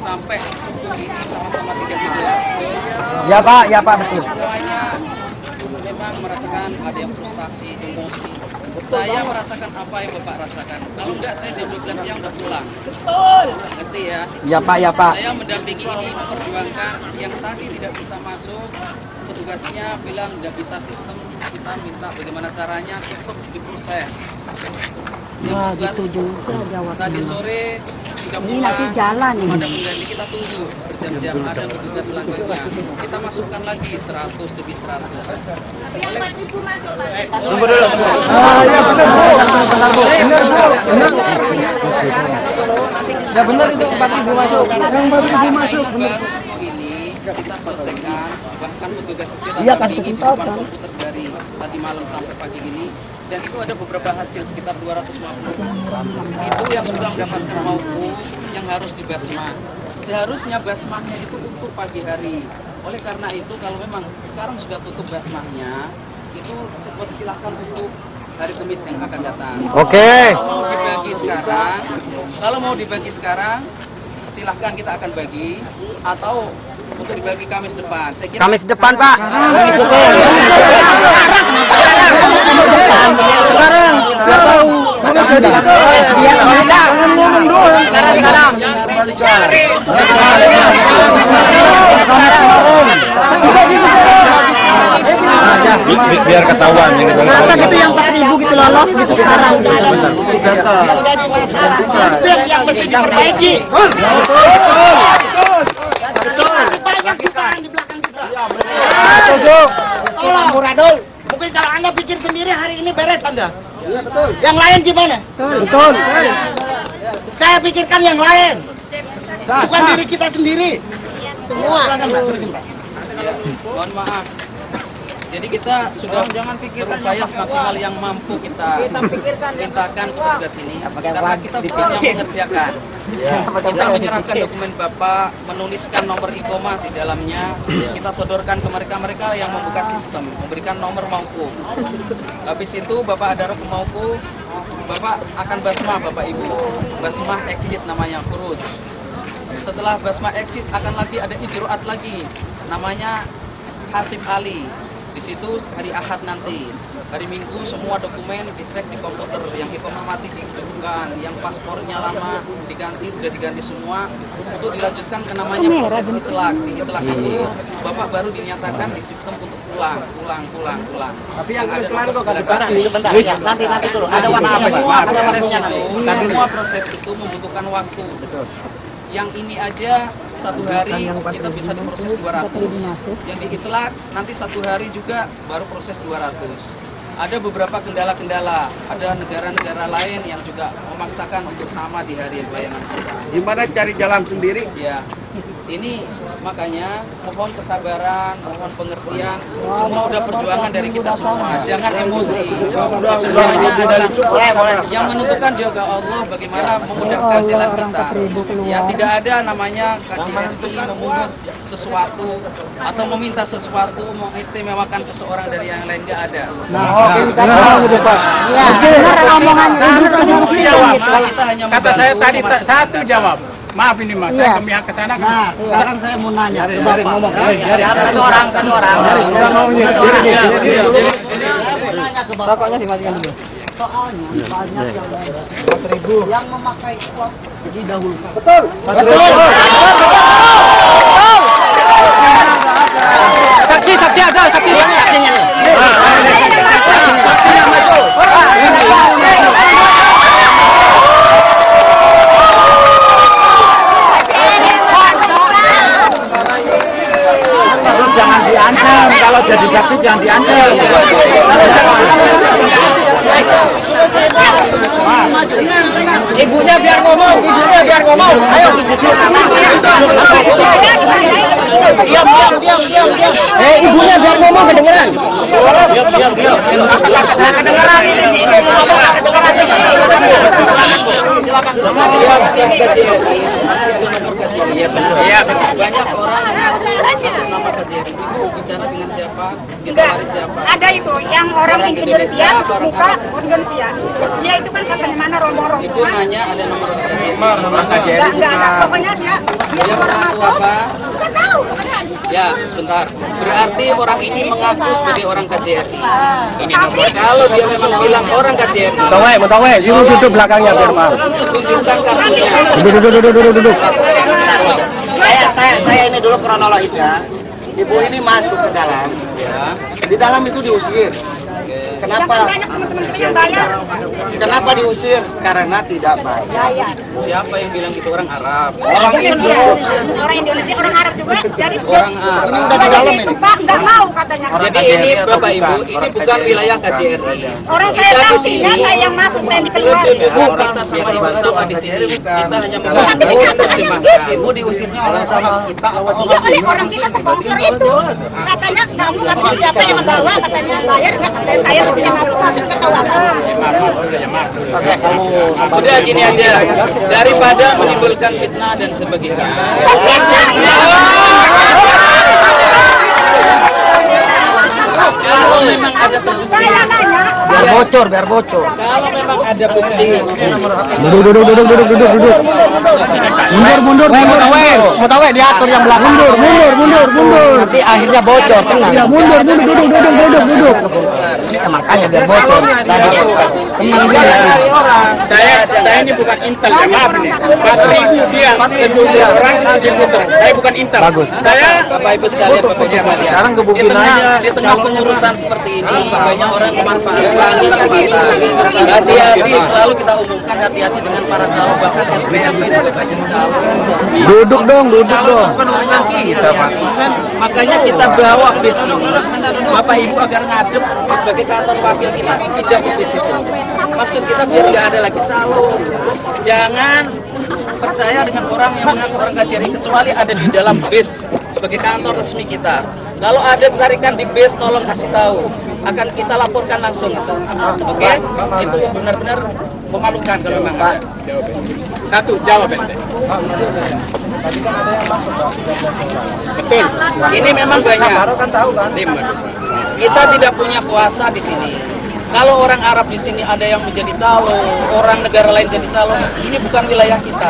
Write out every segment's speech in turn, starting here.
sampai ini sama-sama tidak tidur. Ya Pak betul. Semuanya memang merasakan ada yang frustasi, emosi. Saya merasakan apa yang Bapak rasakan. Kalau enggak saya jam 12 siang udah pulang. Betul. Ngerti ya? Ya Pak. Saya mendampingi ini memperjuangkan yang tadi tidak bisa masuk. Petugasnya bilang tidak bisa sistem, kita minta bagaimana caranya tetap diproses. Wah, gitu juga jawabnya. Tadi sore sudah Ini nanti jalan ini. Ada pengganti, kita tunggu berjam-jam ada petugas selanjutnya. Kita masukkan lagi 100 demi 100. Tunggu dulu. Ya benar Bu. Ya benar itu 4.000 masuk. Yang 4.000 masuk benar. Ini kita selesaikan, bahkan petugas kita Iya, kan ini di kesempatan. depan komputer dari tadi malam sampai pagi ini, dan itu ada beberapa hasil sekitar 250. Itu yang sudah mendapatkan maupun yang harus dibasmah. Seharusnya basmahnya itu untuk pagi hari. Oleh karena itu kalau memang sekarang sudah tutup basmahnya, itu silahkan untuk hari Kamis yang akan datang. Oke. Kalau mau dibagi sekarang, silahkan kita akan bagi, atau untuk dibagi Kamis depan. Saya kira Kamis depan Pak. Sekarang biar tahu. Biar kita ngomong dulu. Sekarang. Biar ketahuan ini. Masa gitu yang 4.000 gitu lolos gitu sekarang. yang mesti diperbaiki. Banyak jutaan di belakang kita. Tolong Muradul, mungkin kalau Anda pikir sendiri hari ini beres Anda. Iya betul. Yang lain gimana? Betul. Saya pikirkan yang lain. Bukan diri kita sendiri. Semua. Mohon maaf. Jadi kita sudah berupaya semaksimal yang mampu kita mintakan ke petugas ini, karena kita bukan yang mengerjakan. Kita menyerahkan dokumen Bapak, menuliskan nomor iqomah di dalamnya, kita sodorkan ke mereka yang membuka sistem, memberikan nomor mauquf. Habis itu Bapak ada ke mauquf, Bapak akan basmah Bapak Ibu, basmah exit namanya furuj. Setelah basmah exit akan lagi ada ijroat lagi, namanya hasib ali. Di situ hari Ahad nanti, hari Minggu semua dokumen dicek di komputer, yang iqomah mati dihidupkan, yang paspornya lama diganti, sudah diganti semua, untuk dilanjutkan ke namanya proses itlak. Di itlak itu Bapak baru dinyatakan di sistem untuk pulang. Tapi yang ada kemarin kok nomor enggak sebentar. Nanti dulu. Ada warna apa? Semua proses itu membutuhkan waktu. Yang ini aja 1 hari kita bisa diproses 200. Yang di itlak nanti 1 hari juga baru proses 200. Ada beberapa kendala-kendala. Ada negara-negara lain yang juga memaksakan untuk sama di hari pelayanan kita. Gimana cari jalan sendiri? Ya, ini makanya mohon kesabaran, mohon pengertian. Semua udah perjuangan dari kita semua. Jangan emosi. Semuanya adalah yang menentukan juga Allah bagaimana memudahkan jalan kita. Ya, tidak ada namanya KJRI memungut sesuatu atau meminta sesuatu, mengistimewakan seseorang dari yang lain, nggak ada. Ya, benar omongannya. Kita hanya Kata saya tadi membantu satu jawab. Maaf ini Mas, saya ke pihak kesana kan. Sekarang saya mau nanya. Dari ngomong. satu orang. Rokoknya dimatikan dulu. Soalnya banyak yang lain 4.000. yang memakai slot didahulukan. Betul. Saksi ada, saksinya nih. Saksinya maju. Jangan diancam, kalau jadi saksi jangan diancam. Ibunya biar ngomong. Ayo. Diam. Ibunya biar ngomong kedengeran. Diam. Kedengeran ini ibu ngomong kedengeran. Silakan. KJRI. Iya, banyak orang atas nama KJRI. Ibu bicara dengan siapa? Ditawari siapa? Ada itu yang orang Indonesia buka Indonesia. Dia itu kan katanya mana rombong-rombong. Itu nanya ada nomor KJRI. Enggak. Pokoknya dia orang Mengaku apa? Enggak tahu. Pokoknya Ya, sebentar. Berarti orang ini mengaku sebagai orang KJRI. tapi Kalau dia memang bilang orang KJRI, Mutawe, duduk belakangnya biar paham. tunjukkan kartunya. Duduk. Saya ini dulu kronologisnya. Ibu ini masuk ke dalam. Ya. Di dalam itu diusir. Kenapa? banyak teman-teman yang bayar. Kenapa diusir? Karena tidak bayar. Siapa yang bilang gitu? Orang Arab. Orang Indonesia, orang Arab juga. Jadi Orang Arab. Ini udah di dalam ini. Pak nggak mau katanya. Jadi ini Bapak Ibu, ini bukan wilayah KJRI. Orang saya Kita tahu, di sini, dia saya yang masuk, saya dikeluarin. kita sama Ibu sama di sini. Kita hanya menerjemahkan. Ibu diusirnya oleh sama kita. Iya, oleh orang kita sponsor itu. Katanya kamu nggak tahu siapa yang membawa, katanya bayar nggak, saya punya masuk ke kawasan. Udah gini aja, daripada menimbulkan fitnah dan sebagainya. Kalau memang ada terbukti, Biar bocor. kalau memang ada bukti, Duduk. Mundur. Mutawe diatur yang belakang. Mundur. Nanti akhirnya bocor, tenang. Ya, mundur, duduk. Makanya biar bocor. Tenang dari orang. Saya ini bukan intel ya, maaf nih. 4.000 dia, 4.000 orang diputer. Saya bukan intel. Bagus. Saya, Bapak Ibu sekalian, Sekarang kebukin di tengah pengurusan seperti ini, banyak orang memanfaatkan kesempatan. Hati-hati, selalu kita umumkan hati-hati dengan para calon, bahkan SPLP itu banyak calon. Duduk dong. Hati-hati. Makanya kita bawa bis ini, Bapak Ibu agar ngadep sebagai kantor wakil kita pindah ke bis itu. Maksud kita biar nggak ada lagi calon. Jangan percaya dengan orang yang mengaku orang KJRI kecuali ada di dalam bis sebagai kantor resmi kita. Kalau ada tarikan di bis, tolong kasih tahu. Akan kita laporkan langsung itu. Oke? Itu benar-benar memalukan kalau memang ada. Satu, jawab ente. Betul. Ini memang banyak. Kita tidak punya kuasa di sini. Kalau orang Arab di sini ada yang menjadi calon, orang negara lain jadi calon, ini bukan wilayah kita.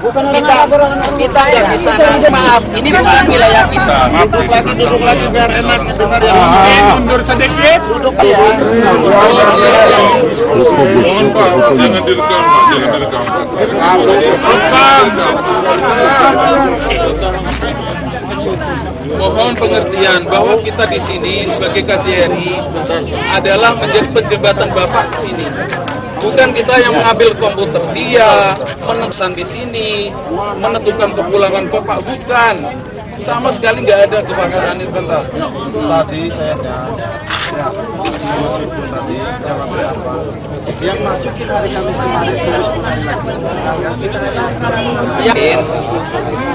Kita nggak bisa. Maaf, ini bukan wilayah kita. Duduk lagi biar enak dengar yang Mundur sedikit. duduk ya. Mohon Pak, jangan direkam, Pak, jangan direkam. Mohon pengertian bahwa kita di sini sebagai KJRI adalah menjadi penjembatan Bapak di sini. Bukan kita yang mengambil komputer dia, menentukan di sini, menentukan kepulangan Bapak, bukan. Sama sekali nggak ada kekuasaan itu. Tadi saya tadi jawabnya apa? Yang masukin hari Kamis kemarin terus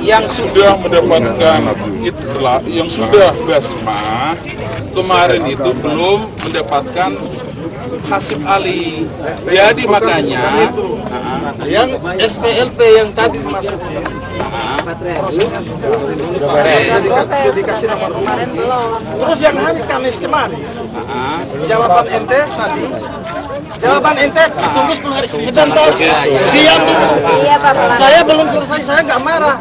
yang sudah mendapatkan itulah yang sudah basmah kemarin itu belum mendapatkan Hasib Ali. Jadi makanya yang SPLP yang tadi dimasukin dikasih nomor rumah. Terus yang hari Kamis kemarin jawaban ente tadi. Jawaban ente tunggu 10 hari. Sebentar. Diam. Saya belum selesai, saya nggak marah.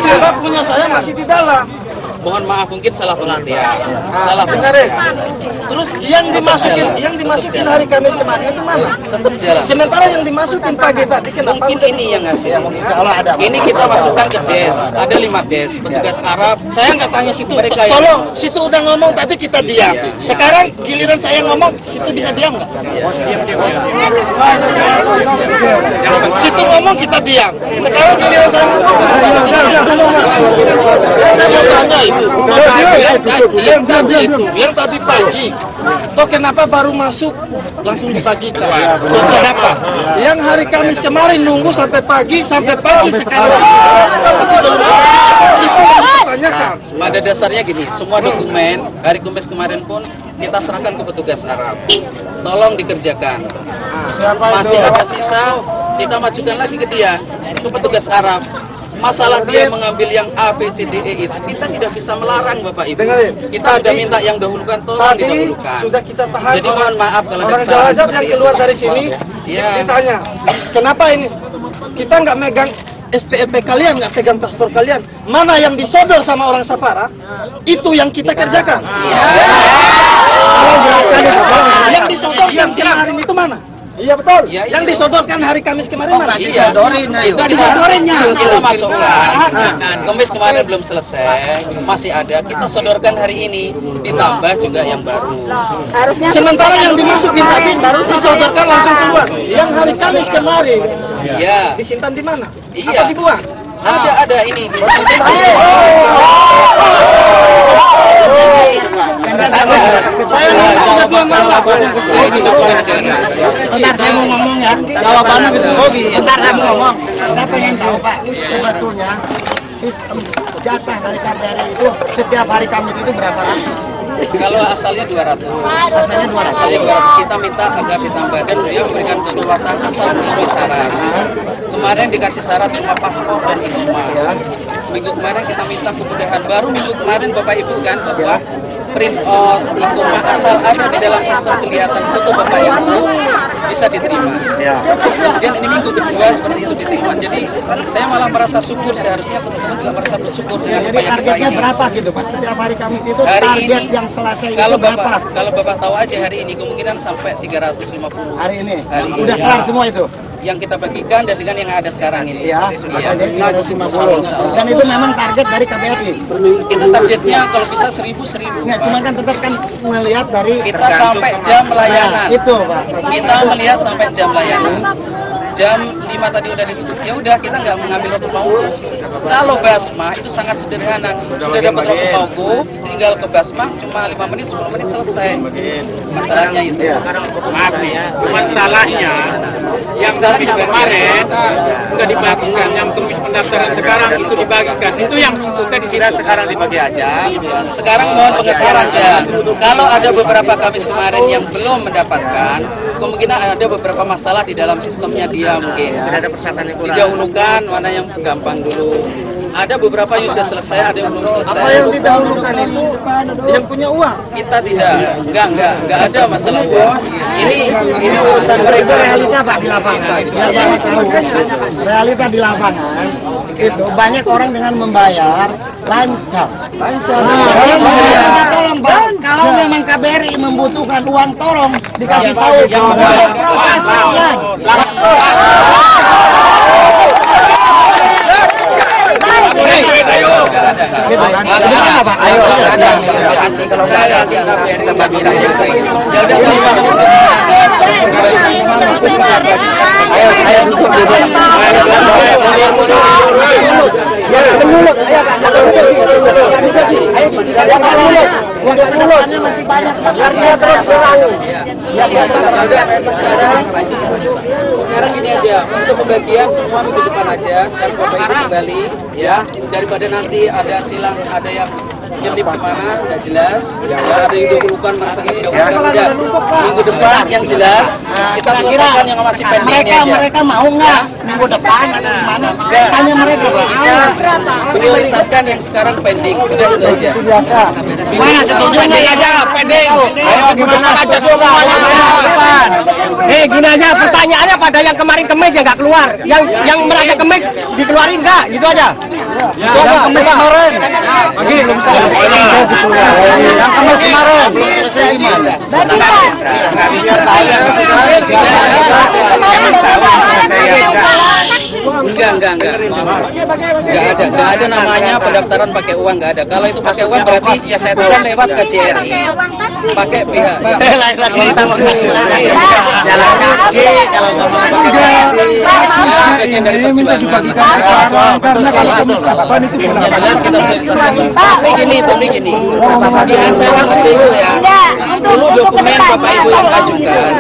Saya punya saya masih di dalam. mohon maaf mungkin salah pengertian. Salah Dengarin. Terus yang dimasukin hari Kamis kemarin itu mana? tetap jalan. Sementara yang dimasukin pagi tadi kenapa? Mungkin ini yang ngasih. Ini kita masukkan ke des. Ada 5 des. Petugas Arab. Saya nggak tanya situ. Mereka yang- Tolong, situ udah ngomong tadi kita diam. Sekarang giliran saya ngomong, situ bisa diam nggak? Situ ngomong kita diam. Sekarang giliran saya ngomong. Saya mau tanya itu. Yang tadi pagi. Kok kenapa baru masuk langsung dibagikan? Kok kenapa? Yang hari Kamis kemarin nunggu sampai pagi sekarang. Itu yang ditanyakan. Pada dasarnya gini, semua dokumen hari Kamis kemarin pun kita serahkan ke petugas Arab. Tolong dikerjakan. Masih ada sisa kita majukan lagi ke dia, ke petugas Arab. Masalah dia mengambil yang A, B, C, D, E itu kita tidak bisa melarang Bapak Ibu. Kita ada minta yang dahulukan, tolong didahulukan. Sudah kita tahan. Jadi mohon maaf kalau orang Jawa yang keluar dari sini, ditanya, kenapa ini? Kita nggak megang SPEP kalian, nggak pegang paspor kalian. Mana yang disodor sama orang Safara, itu yang kita kerjakan. Yang disodorkan kemarin itu mana? Iya betul. Ya, yang disodorkan hari Kamis kemarin mana? Iya, kita masukkan. Kamis kemarin belum selesai, masih ada. Kita sodorkan hari ini, ditambah juga yang baru. Sementara yang dimasukin tadi baru disodorkan langsung keluar. Yang hari Kamis kemarin, iya. disimpan di mana? Iya. Apa dibuang? Ada ini. Bentar, saya mau ngomong ya. Jawabannya Gogi. Bentar, saya mau ngomong. Saya pengen tahu Pak, sebetulnya sistem jatah dari KBRI itu setiap hari Kamis itu berapa? Kalau asalnya 200. Asalnya 200. Kita minta agar ditambahkan, dia memberikan keleluasan asal memenuhi syarat. Kemarin dikasih syarat cuma paspor dan ikhoma. Minggu kemarin kita minta kemudahan, baru minggu kemarin Bapak Ibu kan bahwa print out ikhoma asal ada di dalam sistem kelihatan foto Bapak Ibu bisa diterima. Kemudian ini minggu kedua seperti itu diterima. Jadi saya malah merasa syukur, seharusnya teman-teman juga merasa bersyukur dengan Jadi targetnya berapa gitu Pak? Setiap hari Kamis itu hari target ini, yang selesai kalau itu berapa? Bapak tahu aja hari ini kemungkinan sampai 350. Hari ini? Hari ini. Udah kelar semua itu? Yang kita bagikan dan dengan yang ada sekarang ini. Iya, jadi 350. Dan itu memang target dari KBRI? Kita targetnya kalau bisa 1000. Ya, cuma kan tetap kan melihat dari kita sampai jam layanan. Itu Pak. Kita melihat sampai jam layanan. Jam 5 tadi udah ditutup, ya udah kita nggak mengambil waktu pauku. Kalau basmah itu sangat sederhana, udah dapat waktu pauku, tinggal ke basmah cuma 5 menit 10 menit selesai. Masalahnya itu. Maaf ya, masalahnya yang dari kemarin sudah dibagikan, yang tulis pendaftaran sekarang itu dibagikan. Itu yang bukan dikira sekarang dibagi aja. Sekarang mohon pengesahan aja. Kalau ada beberapa Kamis kemarin yang belum mendapatkan, kemungkinan ada beberapa masalah di dalam sistemnya dia mungkin. Ada persyaratan yang kurang. Didahulukan mana yang gampang dulu. Ada beberapa yang sudah selesai, ada yang belum selesai. Apa yang didahulukan itu yang punya uang? Kita tidak, enggak ada masalah uang. Ini urusan mereka. Realita Pak di lapangan. Biar Bapak tahu. Realita di lapangan itu banyak orang dengan membayar lancar. Tolong Pak, kalau memang KBRI membutuhkan uang, tolong dikasih tahu. Yang membayar. Gitu kan? Gimana Pak? Ayo. Kalau nggak ada, kita bagi aja. Ayo duduk dulu. Sekarang ini aja, untuk pembagian semua minggu depan aja. Sekarang Bapak Ibu kembali, ya. Daripada nanti ada silang, ada yang jelip kemana, nggak jelas. Ya, ada yang dahulukan merasa tidak udah. Minggu depan yang jelas, kita selesaikan yang masih pending aja. Mereka mau nggak minggu depan? Mana? Tanya mereka. Kita prioritaskan yang sekarang pending, udah itu aja. Mana setuju nggak aja pending? Ayo gimana aja semuanya depan. Gini aja pertanyaannya pada yang kemarin Kemis yang nggak keluar, yang meraja Kemis dikeluarin nggak, gitu aja. Yang Kemis kemarin, yang Kemis kemarin, Enggak ada namanya pendaftaran pakai uang, nggak ada. Kalau itu pakai uang berarti bukan lewat KJRI, pakai pihak. Bagian dari perjuangan. Karena kalau kapan itu tapi gini, di antara dulu ya, dulu dokumen Bapak Ibu yang ajukan.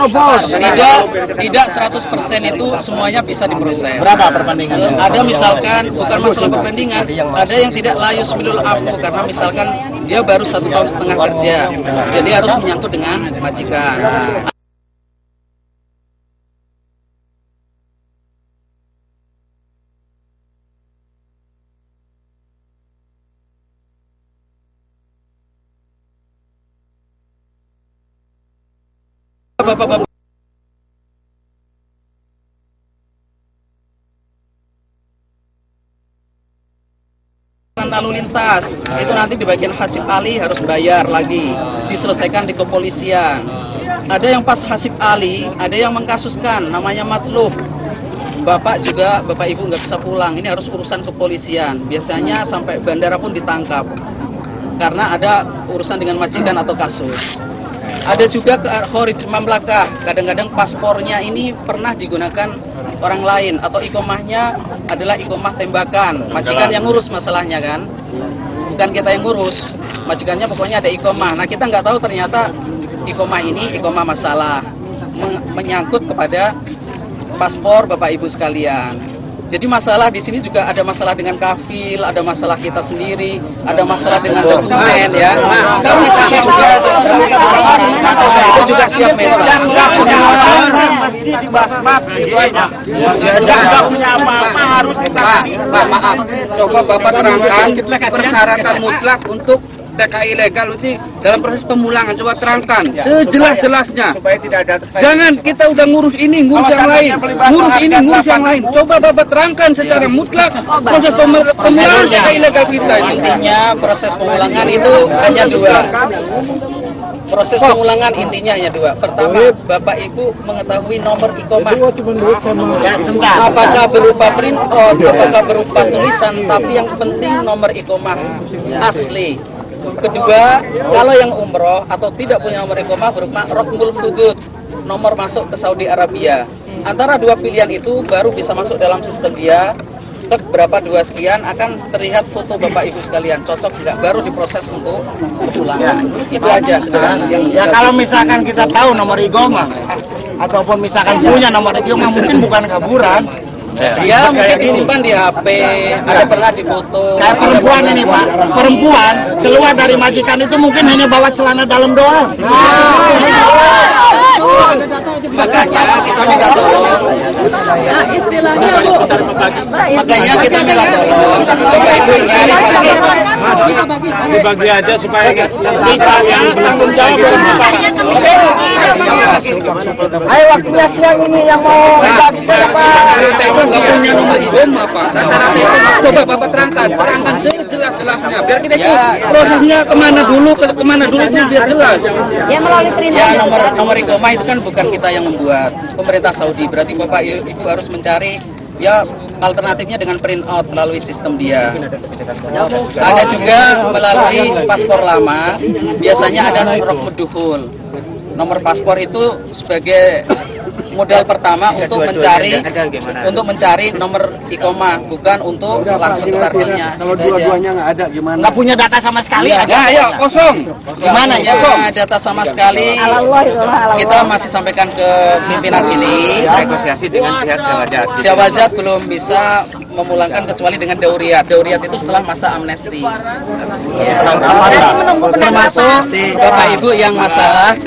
Tidak 100% itu semuanya bisa diproses. Berapa perbandingannya? Ada misalkan bukan masalah perbandingan, ada yang tidak layus milul afu karena misalkan dia baru 1,5 tahun kerja, jadi harus menyangkut dengan majikan. Bapak-bapak lalu lintas itu nanti di bagian hasib ali harus bayar lagi, diselesaikan di kepolisian. Ada yang pas hasib ali, ada yang mengkasuskan namanya matlub. Bapak ibu nggak bisa pulang, ini harus urusan kepolisian. Biasanya sampai bandara pun ditangkap karena ada urusan dengan majikan atau kasus. Ada juga kharij mamlakah, kadang-kadang paspornya ini pernah digunakan orang lain atau ikomahnya adalah ikomah tembakan, majikan yang ngurus masalahnya kan, bukan kita yang ngurus, majikannya pokoknya ada ikomah. Nah kita nggak tahu ternyata ikomah ini ikomah masalah menyangkut kepada paspor bapak ibu sekalian. Jadi masalah di sini juga ada masalah dengan kafil, ada masalah kita sendiri, ada masalah dengan dokumen ya. Nah, kami juga itu juga siap mental. Pak, maaf. Coba Bapak terangkan persyaratan mutlak untuk TKI legal itu dalam proses pemulangan, coba terangkan sejelas-jelasnya. Jangan kita udah ngurus ini, ngurus yang lain, ngurus ini, ngurus yang lain. Coba Bapak terangkan secara mutlak proses pemulangan TKI legal kita. Intinya proses pemulangan itu hanya dua. Proses pemulangan intinya hanya dua. Pertama, Bapak Ibu mengetahui nomor ikomah. Apakah berupa print out, apakah berupa tulisan, tapi yang penting nomor ikomah asli. Kedua, kalau yang umroh atau tidak punya nomor ikomah berupa rokmul hudud, nomor masuk ke Saudi Arabia. Antara dua pilihan itu baru bisa masuk dalam sistem dia. Berapa 2 sekian akan terlihat foto Bapak Ibu sekalian, cocok nggak, baru diproses untuk kepulangan. Itu aja sederhana. Ya kalau misalkan kita tahu nomor ikomah ataupun misalkan punya nomor ikomah, mungkin bukan kaburan. Ya mungkin disimpan di HP, ada pernah difoto. Kayak perempuan ini Pak, perempuan keluar dari majikan itu mungkin hanya bawa celana dalam doang. Makanya kita minta tolong. Makanya kita minta tolong Bapak Ibu nyari Dibagi aja supaya kita yang belum jawab. Ayo waktunya siang ini yang mau bagi berapa? Nggak punya nomor ikomah Pak. Rata-rata itu coba Bapak terangkan sejelas-jelasnya. Biar kita prosesnya kemana dulu itu biar jelas. Ya melalui perintah. Ya nomor ikomah itu kan bukan kita yang membuat, pemerintah Saudi. Berarti Bapak Ibu harus mencari ya alternatifnya dengan print out melalui sistem dia. Ada juga melalui paspor lama, biasanya ada rokmul dukhul. Nomor paspor itu sebagai modal pertama untuk mencari nomor ikomah, bukan untuk langsung ke tarhilnya. Kalau dua-duanya nggak ada gimana? Nggak punya data sama sekali? Ya, ya kosong. Gimana ya? Data sama sekali. Kita masih sampaikan ke pimpinan sini. Negosiasi dengan pihak Jawazat belum bisa memulangkan kecuali dengan dauriyat. Dauriyat itu setelah masa amnesti. Ya. Termasuk Bapak Ibu yang masalah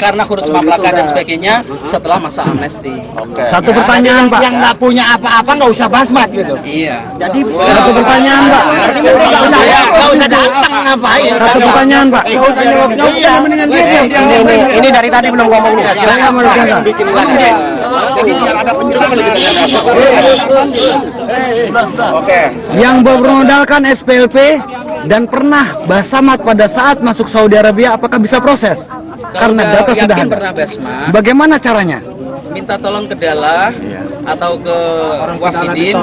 karena huruf mamlakah dan sebagainya setelah masa amnesti. Satu pertanyaan Pak, yang nggak punya apa-apa nggak usah basmat gitu. Iya. Jadi satu pertanyaan Pak, nggak usah datang ngapain? Satu pertanyaan Pak. Ini dari tadi belum ngomong nih. Jadi biar ada penjelasan Oke. Yang bermodalkan SPLP dan pernah basamat pada saat masuk Saudi Arabia, apakah bisa proses? Karena data sudah ada. Pernah basmat, bagaimana caranya? minta tolong ke Dalah atau ke Wafidin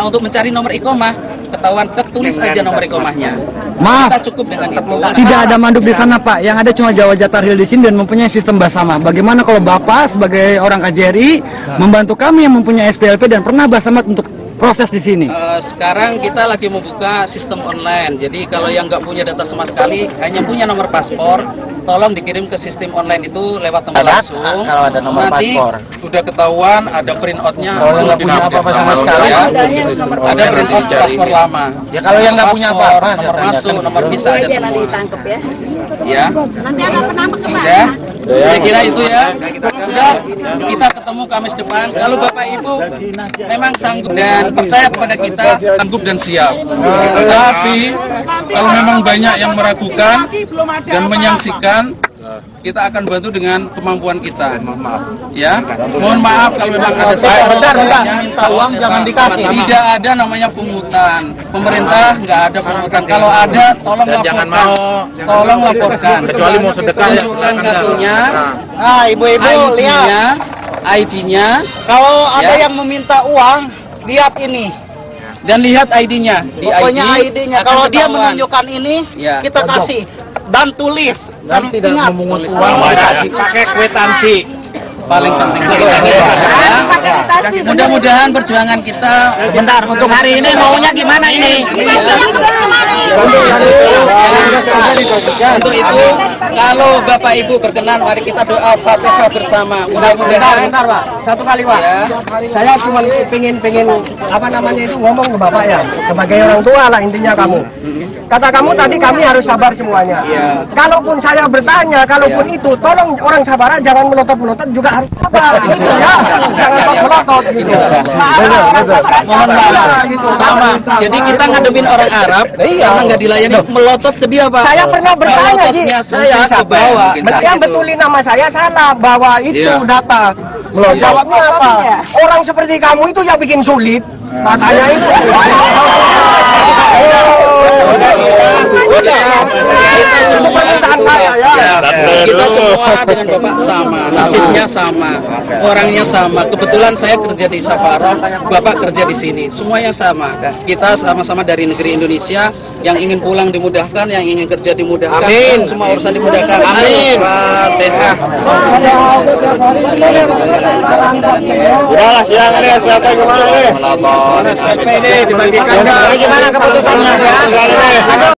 untuk mencari nomor ikomah. Ketahuan tertulis aja nomor ikomahnya. Maaf, kita cukup dengan itu. Tidak ada manduk di sana Pak. Yang ada cuma Jawazat Tarhil di sini dan mempunyai sistem basama. Bagaimana kalau Bapak sebagai orang KJRI membantu kami yang mempunyai SPLP dan pernah basamat untuk proses di sini? Sekarang kita lagi membuka sistem online. Jadi kalau yang nggak punya data sama sekali, hanya punya nomor paspor, tolong dikirim ke sistem online itu lewat nomor langsung. Kalau ada nomor Nanti paspor. udah ketahuan ada print out-nya. Kalau nggak punya apa-apa sama sekali, ada print out paspor lama. Ya kalau yang nggak punya apa-apa, nomor masuk, nomor visa ada semua. ditangkap ya. Ya. Nanti ada penambah kemana? Ya. Saya kira itu ya. Sudah, kita ketemu Kamis depan. Kalau Bapak Ibu memang sanggup dan percaya kepada kita, Sanggup dan siap. Tetapi kalau memang banyak yang meragukan dan menyaksikan, kita akan bantu dengan kemampuan kita. Ya, mohon maaf kalau memang ada Bentar, minta uang jangan dikasih. Tidak ada namanya pungutan. Pemerintah nggak ada pungutan. Kalau ada, tolong laporkan. Tolong laporkan. Kecuali mau sedekah ya. Tunjukkan kartunya, Nah, ibu-ibu lihat. ID-nya. Kalau ada Ya. yang meminta uang, lihat ini. Dan lihat ID-nya. Di Pokoknya ID-nya. akan Kalau dia ketahuan. menunjukkan ini, Ya. kita kasih dan tulis. Dan tidak ingat, memungut tulis. uang, pakai kwitansi. Paling penting. Mudah-mudahan perjuangan kita. Bentar, untuk hari ini maunya gimana ini? Untuk itu, kalau Bapak Ibu berkenan, mari kita doa Fatihah bersama. Mudah-mudahan. Bentar, Pak. Satu kali, Pak. Ya. Saya cuma pengen apa namanya itu ngomong ke Bapak ya. Sebagai orang tua lah intinya kamu. Kata kamu tadi kami harus sabar semuanya. Iya. Kalaupun saya bertanya, kalaupun itu, tolong orang sabar jangan melotot-melotot juga harus sabar. Gitu ya. Jangan melotot gitu. Mohon maaf. Gitu. Sama. Jadi kita ngadepin orang Arab, karena nggak dilayani, melotot ke dia, Pak. Saya pernah bertanya Ji. Melototnya saya ke bawah. Yang betulin nama saya salah bahwa itu Iya. data. Jawabnya apa? Orang seperti kamu itu yang bikin sulit. Makanya itu. Kita semua dengan Bapak sama, nasibnya sama, orangnya sama. Kebetulan saya kerja di Safarah, Bapak kerja di sini, semuanya sama. Kita sama-sama dari negeri Indonesia, yang ingin pulang dimudahkan, yang ingin kerja dimudahkan, Amin. semua urusan dimudahkan. Amin. Fatihah. Udahlah, siang ini siapa gimana nih? Ini dibagikan. Gimana keputusannya?